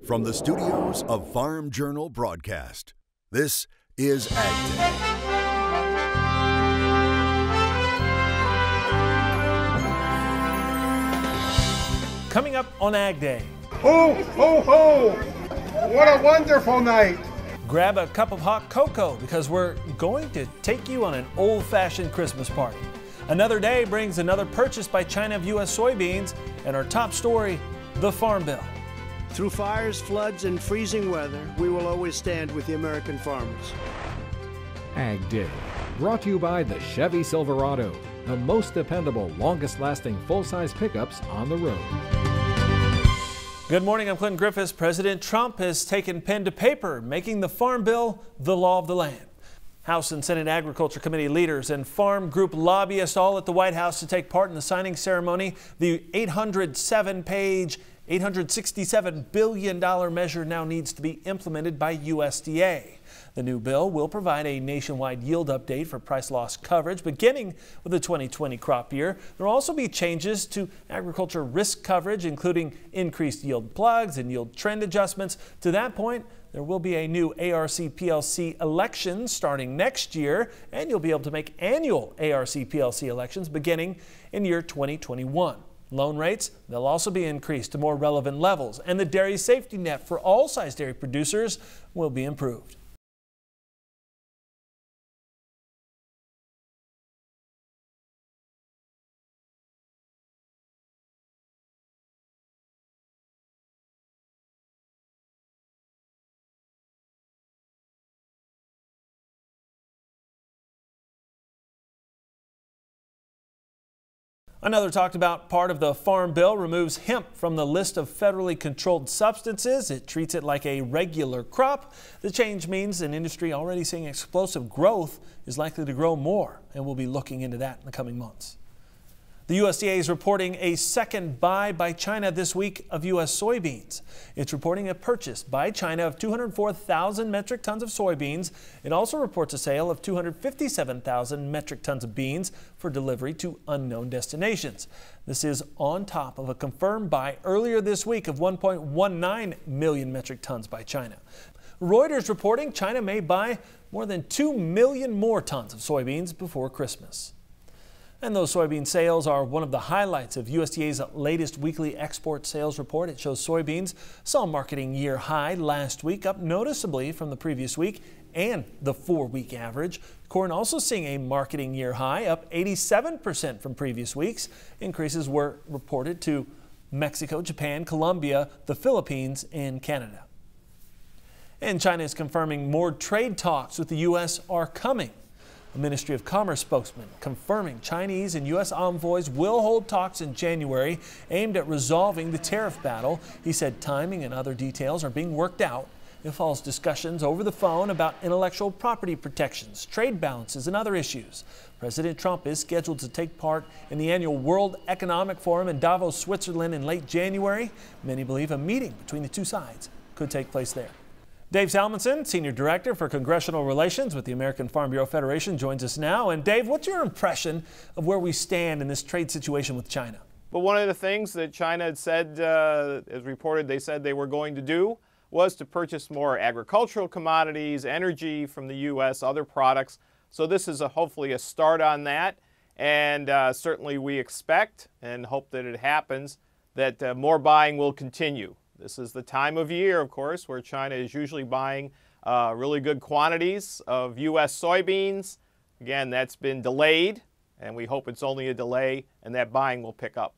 From the studios of Farm Journal Broadcast, this is AgDay. Coming up on AgDay. Ho, ho, ho! What a wonderful night! Grab a cup of hot cocoa because we're going to take you on an old-fashioned Christmas party. Another day brings another purchase by China of U.S. soybeans, and our top story, the Farm Bill. Through fires, floods, and freezing weather, we will always stand with the American farmers. AgDay, brought to you by the Chevy Silverado, the most dependable, longest-lasting full-size pickups on the road. Good morning, I'm Clinton Griffiths. President Trump has taken pen to paper, making the Farm Bill the law of the land. House and Senate Agriculture Committee leaders and farm group lobbyists all at the White House to take part in the signing ceremony. The 807-page, $867 billion measure now needs to be implemented by USDA. The new bill will provide a nationwide yield update for price loss coverage beginning with the 2020 crop year. There will also be changes to agriculture risk coverage, including increased yield plugs and yield trend adjustments. To that point, there will be a new ARC-PLC election starting next year, and you'll be able to make annual ARC-PLC elections beginning in year 2021. Loan rates, they'll also be increased to more relevant levels, and the dairy safety net for all size dairy producers will be improved. Another talked about part of the Farm Bill removes hemp from the list of federally controlled substances. It treats it like a regular crop. The change means an industry already seeing explosive growth is likely to grow more, and we'll be looking into that in the coming months. The USDA is reporting a second buy by China this week of U.S. soybeans. It's reporting a purchase by China of 204,000 metric tons of soybeans. It also reports a sale of 257,000 metric tons of beans for delivery to unknown destinations. This is on top of a confirmed buy earlier this week of 1.19 million metric tons by China. Reuters reporting China may buy more than 2 million more tons of soybeans before Christmas. And those soybean sales are one of the highlights of USDA's latest weekly export sales report. It shows soybeans saw a marketing year high last week, up noticeably from the previous week and the 4-week average. Corn also seeing a marketing year high, up 87% from previous weeks. Increases were reported to Mexico, Japan, Colombia, the Philippines, and Canada. And China is confirming more trade talks with the U.S. are coming. A Ministry of Commerce spokesman confirming Chinese and U.S. envoys will hold talks in January aimed at resolving the tariff battle. He said timing and other details are being worked out. It follows discussions over the phone about intellectual property protections, trade balances, and other issues. President Trump is scheduled to take part in the annual World Economic Forum in Davos, Switzerland in late January. Many believe a meeting between the two sides could take place there. Dave Salmonson, Senior Director for Congressional Relations with the American Farm Bureau Federation, joins us now. And Dave, what's your impression of where we stand in this trade situation with China? Well, one of the things that China had said, as reported, they said they were going to do was to purchase more agricultural commodities, energy from the U.S., other products. So this is hopefully a start on that. And certainly we expect and hope that it happens, that more buying will continue. This is the time of year, of course, where China is usually buying really good quantities of U.S. soybeans. Again, that's been delayed, and we hope it's only a delay, and that buying will pick up.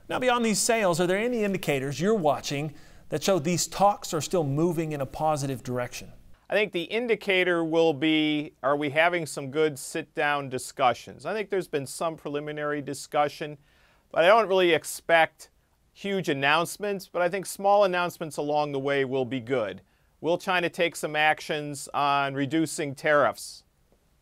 Now, beyond these sales, are there any indicators you're watching that show these talks are still moving in a positive direction? I think the indicator will be, are we having some good sit-down discussions? I think there's been some preliminary discussion, but I don't really expect huge announcements, but I think small announcements along the way will be good. Will China take some actions on reducing tariffs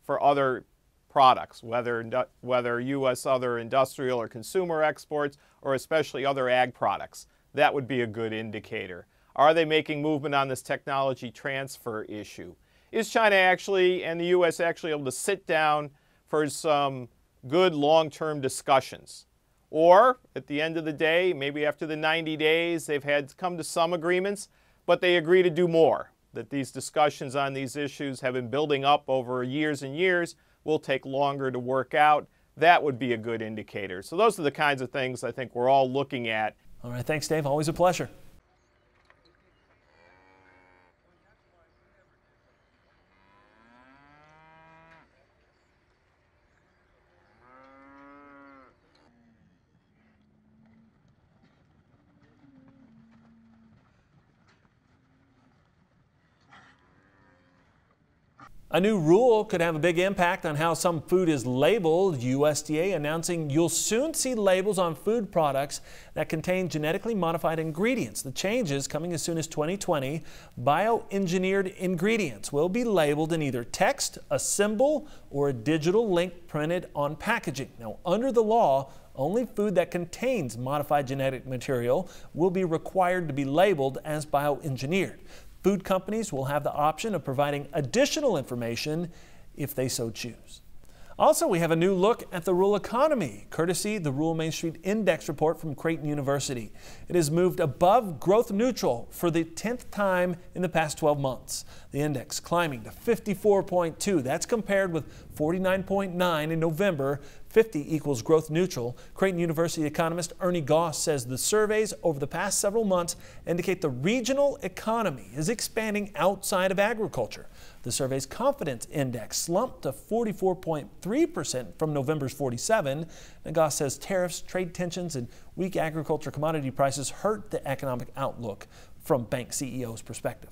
for other products, whether U.S. other industrial or consumer exports, or especially other ag products? That would be a good indicator. Are they making movement on this technology transfer issue? Is China actually and the U.S. actually able to sit down for some good long-term discussions? Or at the end of the day, maybe after the 90 days, they've had come to some agreements, but they agree to do more, that these discussions on these issues have been building up over years and years, will take longer to work out. That would be a good indicator. So those are the kinds of things I think we're all looking at. All right, thanks, Dave. Always a pleasure. A new rule could have a big impact on how some food is labeled. USDA announcing you'll soon see labels on food products that contain genetically modified ingredients. The changes, coming as soon as 2020, bioengineered ingredients will be labeled in either text, a symbol, or a digital link printed on packaging. Now, under the law, only food that contains modified genetic material will be required to be labeled as bioengineered. Food companies will have the option of providing additional information if they so choose. Also, we have a new look at the rural economy, courtesy the Rural Main Street Index report from Creighton University. It has moved above growth neutral for the 10th time in the past 12 months. The index climbing to 54.2. That's compared with 49.9 in November. 50 equals growth neutral. Creighton University economist Ernie Goss says the surveys over the past several months indicate the regional economy is expanding outside of agriculture. The survey's confidence index slumped to 44.3% from November's 47. And Goss says tariffs, trade tensions, and weak agriculture commodity prices hurt the economic outlook from bank CEOs' perspective.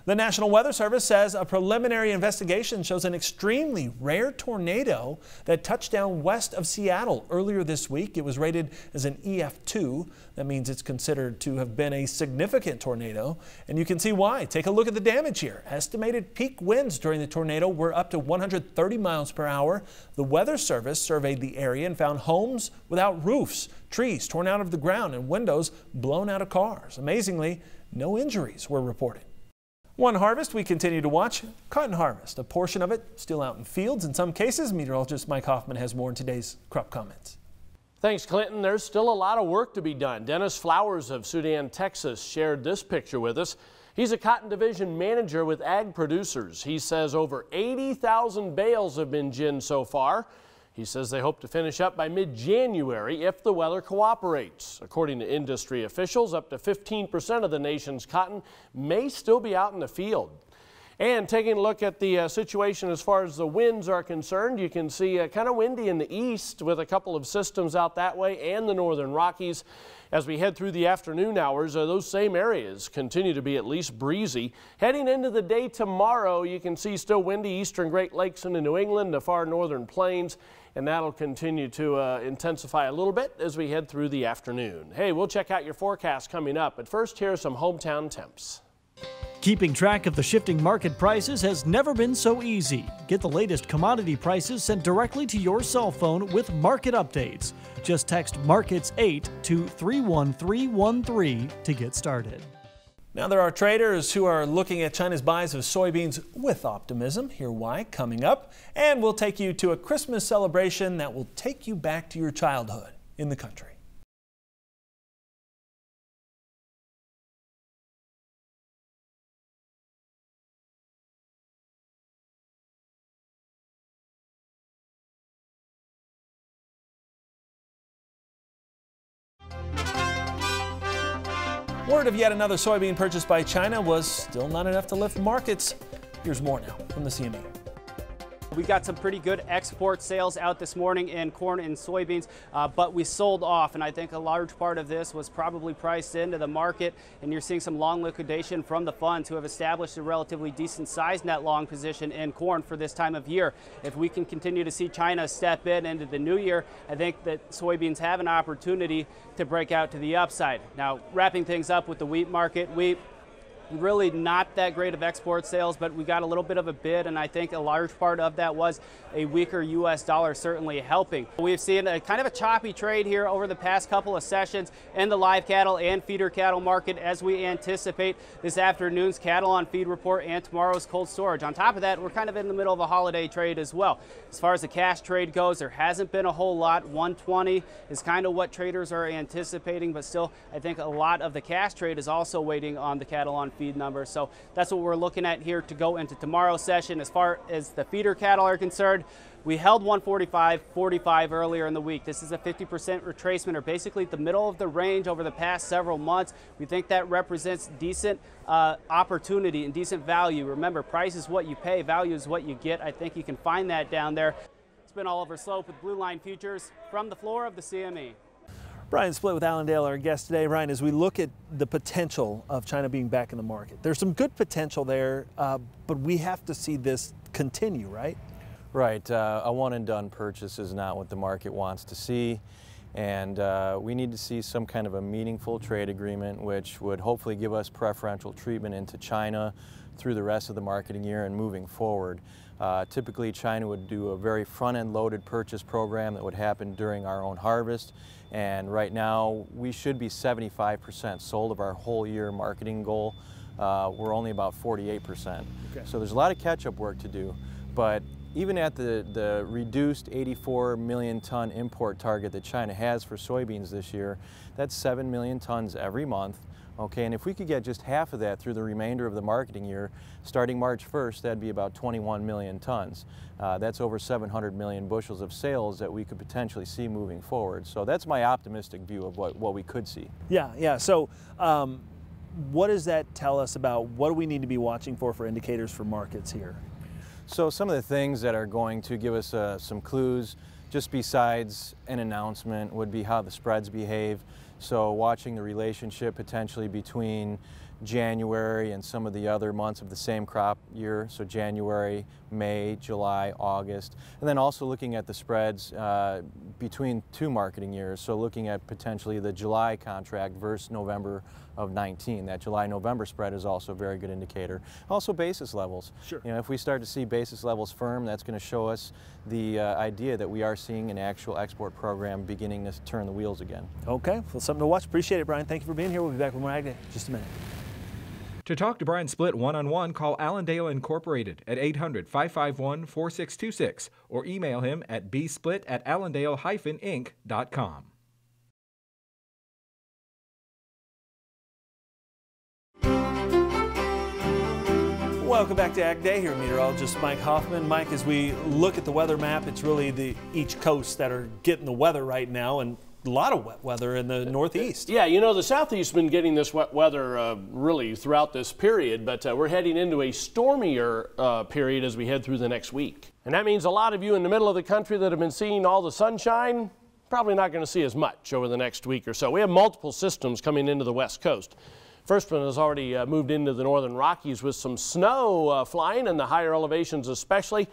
The National Weather Service says a preliminary investigation shows an extremely rare tornado that touched down west of Seattle earlier this week. It was rated as an EF2. That means it's considered to have been a significant tornado, and you can see why. Take a look at the damage here. Estimated peak winds during the tornado were up to 130 miles per hour. The Weather Service surveyed the area and found homes without roofs, trees torn out of the ground, and windows blown out of cars. Amazingly, no injuries were reported. One harvest we continue to watch, cotton harvest. A portion of it still out in fields. In some cases, meteorologist Mike Hoffman has more in today's crop comments. Thanks, Clinton. There's still a lot of work to be done. Dennis Flowers of Sudan, Texas shared this picture with us. He's a cotton division manager with ag producers. He says over 80,000 bales have been ginned so far. He says they hope to finish up by mid-January if the weather cooperates. According to industry officials, up to 15% of the nation's cotton may still be out in the field. And taking a look at the situation as far as the winds are concerned, you can see kind of windy in the east with a couple of systems out that way and the northern Rockies. As we head through the afternoon hours, those same areas continue to be at least breezy. Heading into the day tomorrow, you can see still windy eastern Great Lakes into New England, the far northern plains, and that'll continue to intensify a little bit as we head through the afternoon. Hey, we'll check out your forecast coming up, but first, here's some hometown temps. Keeping track of the shifting market prices has never been so easy. Get the latest commodity prices sent directly to your cell phone with market updates. Just text MARKETS8 to 31313 to get started. Now there are traders who are looking at China's buys of soybeans with optimism. Hear why coming up. And we'll take you to a Christmas celebration that will take you back to your childhood in the country. Word of yet another soybean purchase by China was still not enough to lift markets. Here's more now from the CME. We got some pretty good export sales out this morning in corn and soybeans, but we sold off, and I think a large part of this was probably priced into the market, and you're seeing some long liquidation from the funds who have established a relatively decent sized net long position in corn for this time of year. If we can continue to see China step in into the new year, I think that soybeans have an opportunity to break out to the upside. Now, wrapping things up with the wheat market, wheat really not that great of export sales, but we got a little bit of a bid, and I think a large part of that was a weaker U.S. dollar certainly helping. We've seen a kind of a choppy trade here over the past couple of sessions in the live cattle and feeder cattle market as we anticipate this afternoon's cattle on feed report and tomorrow's cold storage. On top of that, we're kind of in the middle of a holiday trade as well. As far as the cash trade goes, there hasn't been a whole lot. 120 is kind of what traders are anticipating, but still I think a lot of the cash trade is also waiting on the cattle on feed numbers. So that's what we're looking at here to go into tomorrow's session. As far as the feeder cattle are concerned, we held 145.45 earlier in the week. This is a 50% retracement, or basically the middle of the range over the past several months. We think that represents decent opportunity and decent value. Remember, price is what you pay, value is what you get. I think you can find that down there. It's been Oliver Slope with Blue Line Futures from the floor of the CME. Brian Splitt with Allendale, our guest today. Brian, as we look at the potential of China being back in the market, there's some good potential there, but we have to see this continue, right? Right. A one-and-done purchase is not what the market wants to see, and we need to see some kind of a meaningful trade agreement which would hopefully give us preferential treatment into China through the rest of the marketing year and moving forward. Typically, China would do a very front-end loaded purchase program that would happen during our own harvest. And right now, we should be 75% sold of our whole year marketing goal. We're only about 48%. Okay. So there's a lot of catch-up work to do. But even at the reduced 84 million ton import target that China has for soybeans this year, that's 7 million tons every month. Okay, and if we could get just half of that through the remainder of the marketing year, starting March 1st, that'd be about 21 million tons. That's over 700 million bushels of sales that we could potentially see moving forward. So that's my optimistic view of what we could see. Yeah. So what does that tell us about what do we need to be watching for indicators for markets here? So some of the things that are going to give us some clues, just besides an announcement, would be how the spreads behave. So watching the relationship potentially between January and some of the other months of the same crop year, so January, May, July, August, and then also looking at the spreads between two marketing years, so looking at potentially the July contract versus November of 19. That July-November spread is also a very good indicator. Also basis levels. Sure. You know, if we start to see basis levels firm, that's going to show us the idea that we are seeing an actual export program beginning to turn the wheels again. Okay, well, something to watch. Appreciate it, Brian. Thank you for being here. We'll be back with more AgDay in just a minute. To talk to Brian Splitt one-on-one, call Allendale Incorporated at 800-551-4626 or email him at bsplitt@allendale-inc.com. Welcome back to AgDay. Here, meteorologist Mike Hoffman. Mike, as we look at the weather map, it's really each coast that are getting the weather right now, and a lot of wet weather in the Northeast. Yeah, you know, the Southeast has been getting this wet weather really throughout this period, but we're heading into a stormier period as we head through the next week. And that means a lot of you in the middle of the country that have been seeing all the sunshine, probably not going to see as much over the next week or so. We have multiple systems coming into the West Coast. First one has already moved into the northern Rockies with some snow flying in the higher elevations especially.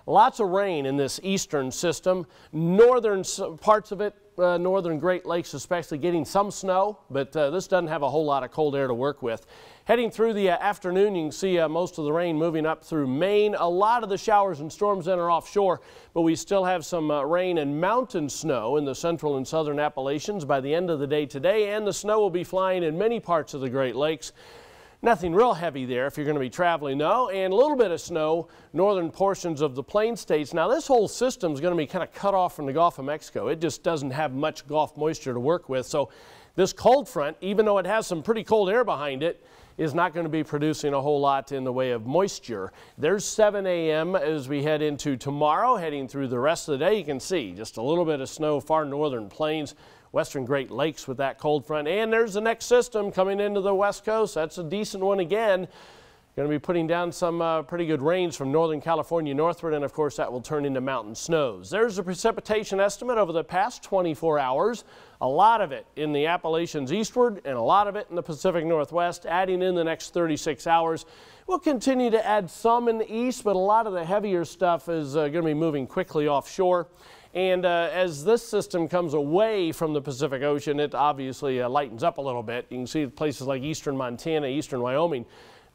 Lots of rain in this eastern system. Northern parts of it, northern Great Lakes especially, getting some snow, but this doesn't have a whole lot of cold air to work with. Heading through the afternoon, you can see most of the rain moving up through Maine. A lot of the showers and storms then are offshore, but we still have some rain and mountain snow in the central and southern Appalachians by the end of the day today, and the snow will be flying in many parts of the Great Lakes. Nothing real heavy there if you're going to be traveling, though, and a little bit of snow northern portions of the Plain States. Now, this whole system is going to be kind of cut off from the Gulf of Mexico. It just doesn't have much Gulf moisture to work with. So this cold front, even though it has some pretty cold air behind it, is not going to be producing a whole lot in the way of moisture. There's 7 a.m. as we head into tomorrow. Heading through the rest of the day, you can see just a little bit of snow, far northern plains, western Great Lakes with that cold front. And there's the next system coming into the West Coast. That's a decent one again. Going to be putting down some pretty good rains from northern California northward, and of course that will turn into mountain snows. There's a precipitation estimate over the past 24 hours. A lot of it in the Appalachians eastward and a lot of it in the Pacific Northwest, adding in the next 36 hours. We'll continue to add some in the east, but a lot of the heavier stuff is going to be moving quickly offshore. And as this system comes away from the Pacific Ocean, it obviously lightens up a little bit. You can see places like eastern Montana, eastern Wyoming,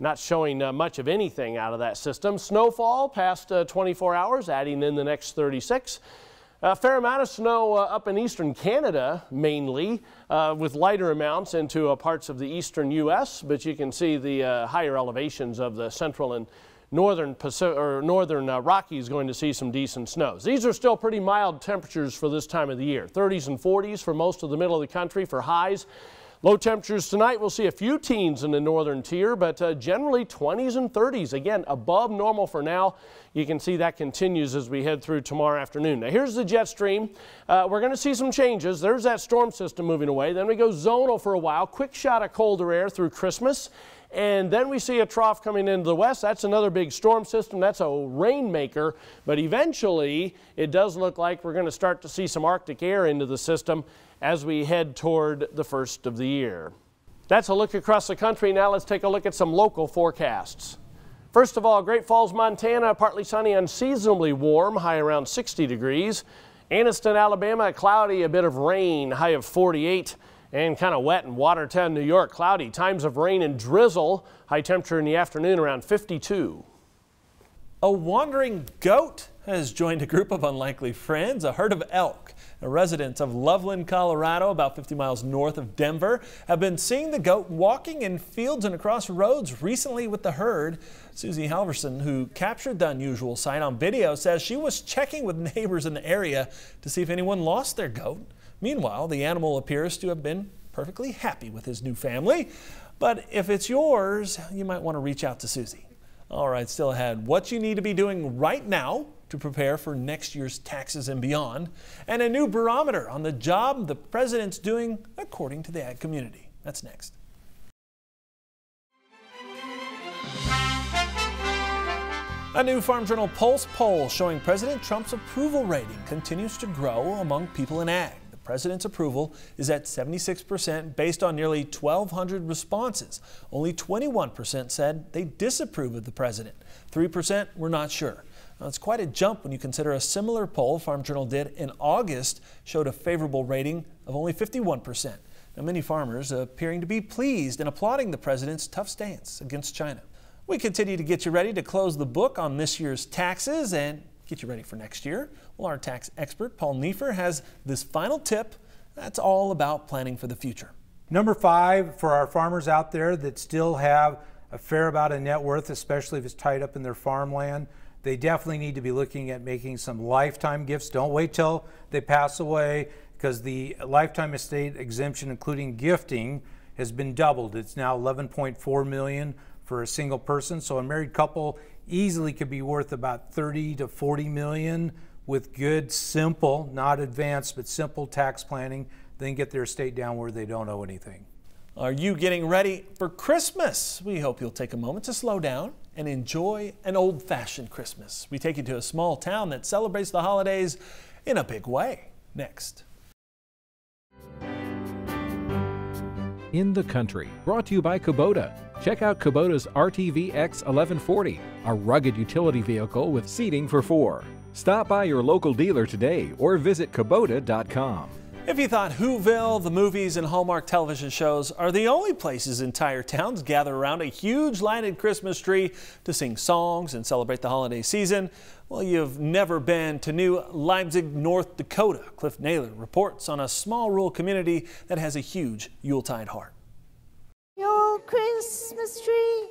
not showing much of anything out of that system. Snowfall past 24 hours, adding in the next 36. A fair amount of snow up in eastern Canada, mainly, with lighter amounts into parts of the eastern U.S., but you can see the higher elevations of the central and northern Rockies going to see some decent snows. These are still pretty mild temperatures for this time of the year. 30s and 40s for most of the middle of the country for highs. Low temperatures tonight, we'll see a few teens in the northern tier, but generally 20s and 30s. Again, above normal for now. You can see that continues as we head through tomorrow afternoon. Now here's the jet stream. We're going to see some changes. There's that storm system moving away. Then we go zonal for a while. Quick shot of colder air through Christmas. And then we see a trough coming into the west. That's another big storm system. That's a rainmaker. But eventually, it does look like we're going to start to see some Arctic air into the system as we head toward the first of the year. That's a look across the country. Now let's take a look at some local forecasts. First of all, Great Falls, Montana, partly sunny, unseasonably warm, high around 60 degrees. Anniston, Alabama, cloudy, a bit of rain, high of 48. And kind of wet in Watertown, New York, cloudy. Times of rain and drizzle. High temperature in the afternoon around 52. A wandering goat has joined a group of unlikely friends. A herd of elk, residents of Loveland, Colorado, about 50 miles north of Denver, have been seeing the goat walking in fields and across roads recently with the herd. Susie Halverson, who captured the unusual sight on video, says she was checking with neighbors in the area to see if anyone lost their goat. Meanwhile, the animal appears to have been perfectly happy with his new family. But if it's yours, you might want to reach out to Susie. All right, still ahead, what you need to be doing right now to prepare for next year's taxes and beyond, and a new barometer on the job the president's doing according to the ag community. That's next. A new Farm Journal Pulse poll showing President Trump's approval rating continues to grow among people in ag. The president's approval is at 76% based on nearly 1,200 responses. Only 21% said they disapprove of the president. 3% were not sure. Now, it's quite a jump when you consider a similar poll Farm Journal did in August showed a favorable rating of only 51%. Now, many farmers appearing to be pleased and applauding the president's tough stance against China. We continue to get you ready to close the book on this year's taxes and get you ready for next year. Well, our tax expert, Paul Neiffer, has this final tip that's all about planning for the future. Number 5, for our farmers out there that still have a fair amount of net worth, especially if it's tied up in their farmland, they definitely need to be looking at making some lifetime gifts. Don't wait till they pass away, because the lifetime estate exemption, including gifting, has been doubled. It's now $11.4 million for a single person. So a married couple easily could be worth about $30 to $40 million with good, simple, not advanced, but simple tax planning, then get their estate down where they don't owe anything. Are you getting ready for Christmas? We hope you'll take a moment to slow down and enjoy an old-fashioned Christmas. We take you to a small town that celebrates the holidays in a big way. Next. In the country, brought to you by Kubota. Check out Kubota's RTV X 1140, a rugged utility vehicle with seating for 4. Stop by your local dealer today or visit Kubota.com. If you thought Whoville, the movies, and Hallmark television shows are the only places entire towns gather around a huge lighted Christmas tree to sing songs and celebrate the holiday season, well, you've never been to New Leipzig, North Dakota. Cliff Naylor reports on a small rural community that has a huge Yuletide heart. Your Christmas tree,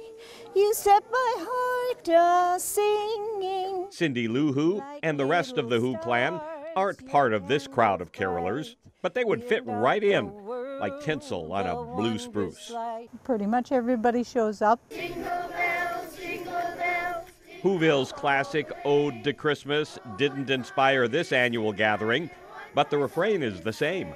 you set my heart singing. Cindy Lou Who and the rest of the Who clan aren't part of this crowd of carolers, but they would fit right in like tinsel on a blue spruce. Pretty much everybody shows up. Jingle bells, jingle bells. Whoville's classic Ode to Christmas didn't inspire this annual gathering, but the refrain is the same.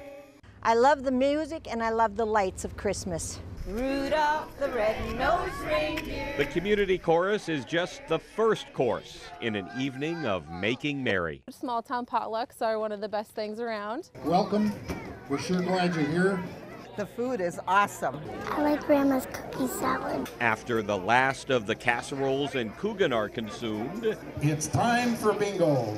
I love the music and I love the lights of Christmas. Rudolph the red-nosed reindeer. The community chorus is just the first course in an evening of making merry. Small town potlucks are one of the best things around. Welcome. We're sure glad you're here. The food is awesome. I like Grandma's cookie salad. After the last of the casseroles and Coogan are consumed, it's time for bingo.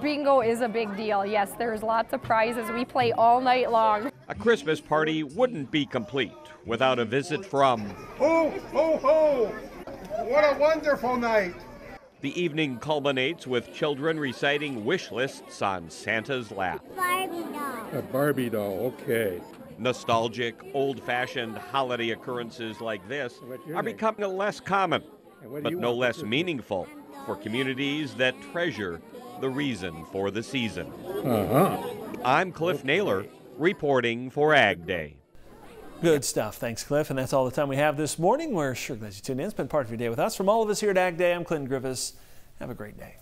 Bingo is a big deal. Yes, there's lots of prizes. We play all night long. A Christmas party wouldn't be complete without a visit from... Ho, ho, ho! What a wonderful night! The evening culminates with children reciting wish lists on Santa's lap. Barbie doll. A Barbie doll, okay. Nostalgic, old-fashioned holiday occurrences like this are becoming less common, but no less meaningful for communities that treasure the reason for the season. I'm Cliff Naylor, reporting for Ag Day. Good stuff. Thanks, Cliff. And that's all the time we have this morning. We're sure glad you tuned in. It's been part of your day with us. From all of us here at Ag Day, I'm Clinton Griffiths. Have a great day.